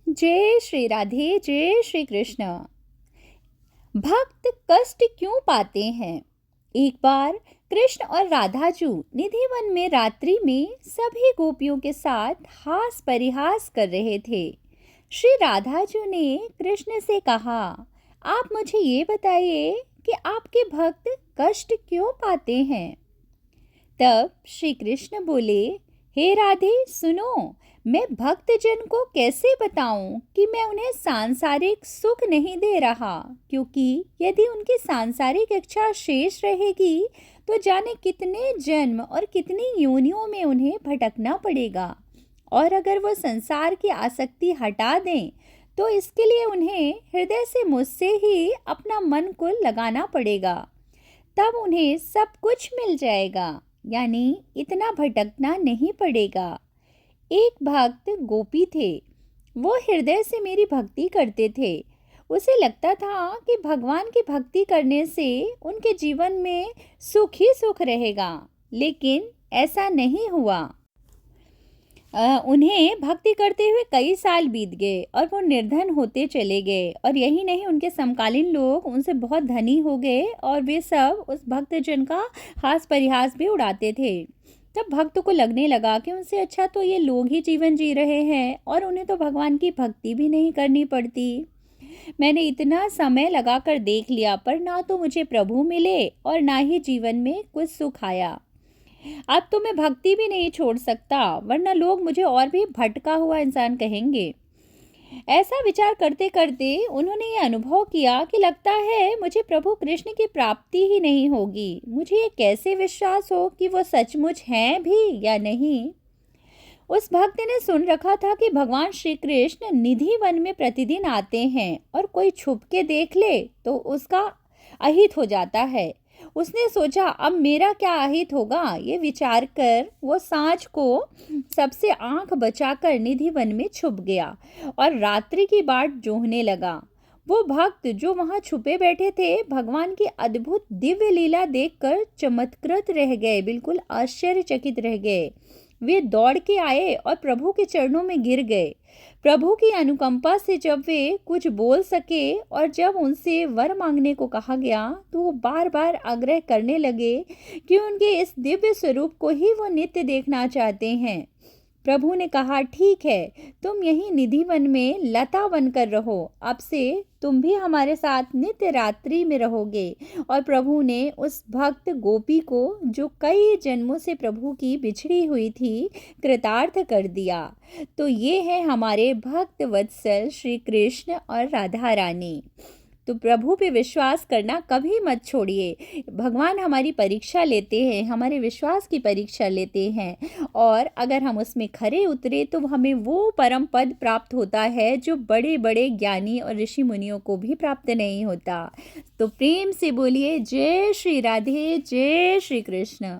जय श्री राधे, जय श्री कृष्ण। भक्त कष्ट क्यों पाते हैं? एक बार कृष्ण और राधा जी निधिवन में रात्रि में सभी गोपियों के साथ हास परिहास कर रहे थे। श्री राधा जी ने कृष्ण से कहा, आप मुझे ये बताइए कि आपके भक्त कष्ट क्यों पाते हैं? तब श्री कृष्ण बोले, हे राधे सुनो, मैं भक्तजन को कैसे बताऊं कि मैं उन्हें सांसारिक सुख नहीं दे रहा, क्योंकि यदि उनकी सांसारिक इच्छा शेष रहेगी तो जाने कितने जन्म और कितनी योनियों में उन्हें भटकना पड़ेगा। और अगर वो संसार की आसक्ति हटा दें तो इसके लिए उन्हें हृदय से मुझसे ही अपना मन को लगाना पड़ेगा, तब उन्हें सब कुछ मिल जाएगा, यानी इतना भटकना नहीं पड़ेगा। एक भक्त गोपी थे। वो हृदय से मेरी भक्ति करते थे। उसे लगता था कि भगवान की भक्ति करने से उनके जीवन में सुख ही सुख रहेगा, लेकिन ऐसा नहीं हुआ। उन्हें भक्ति करते हुए कई साल बीत गए और वो निर्धन होते चले गए, और यही नहीं, उनके समकालीन लोग उनसे बहुत धनी हो गए और वे सब उस भक्तजन का हास परिहास भी उड़ाते थे। तब भक्त को लगने लगा कि उनसे अच्छा तो ये लोग ही जीवन जी रहे हैं और उन्हें तो भगवान की भक्ति भी नहीं करनी पड़ती। मैंने इतना समय लगाकर देख लिया, पर ना तो मुझे प्रभु मिले और ना ही जीवन में कुछ सुख आया। अब तो मैं भक्ति भी नहीं छोड़ सकता, वरना लोग मुझे और भी भटका हुआ इंसान कहेंगे। ऐसा विचार करते करते उन्होंने ये अनुभव किया कि लगता है मुझे प्रभु कृष्ण की प्राप्ति ही नहीं होगी। मुझे ये कैसे विश्वास हो कि वो सचमुच हैं भी या नहीं। उस भक्त ने सुन रखा था कि भगवान श्री कृष्ण निधि वन में प्रतिदिन आते हैं और कोई छुप के देख ले तो उसका अहित हो जाता है। उसने सोचा, अब मेरा क्या अहित होगा, ये विचार कर वो सांझ को सबसे आंख बचाकर निधि वन में छुप गया और रात्रि की बाट जोहने लगा। वो भक्त जो वहां छुपे बैठे थे भगवान की अद्भुत दिव्य लीला देखकर चमत्कृत रह गए, बिल्कुल आश्चर्यचकित रह गए। वे दौड़ के आए और प्रभु के चरणों में गिर गए। प्रभु की अनुकंपा से जब वे कुछ बोल सके और जब उनसे वर मांगने को कहा गया तो वो बार बार आग्रह करने लगे कि उनके इस दिव्य स्वरूप को ही वो नित्य देखना चाहते हैं। प्रभु ने कहा, ठीक है, तुम यहीं निधि वन में लता बनकर रहो, अब से तुम भी हमारे साथ नित्य रात्रि में रहोगे। और प्रभु ने उस भक्त गोपी को, जो कई जन्मों से प्रभु की बिछड़ी हुई थी, कृतार्थ कर दिया। तो ये है हमारे भक्त वत्सल श्री कृष्ण और राधा रानी। तो प्रभु पे विश्वास करना कभी मत छोड़िए। भगवान हमारी परीक्षा लेते हैं, हमारे विश्वास की परीक्षा लेते हैं, और अगर हम उसमें खरे उतरे तो हमें वो परम पद प्राप्त होता है जो बड़े बड़े ज्ञानी और ऋषि मुनियों को भी प्राप्त नहीं होता। तो प्रेम से बोलिए, जय श्री राधे, जय श्री कृष्ण।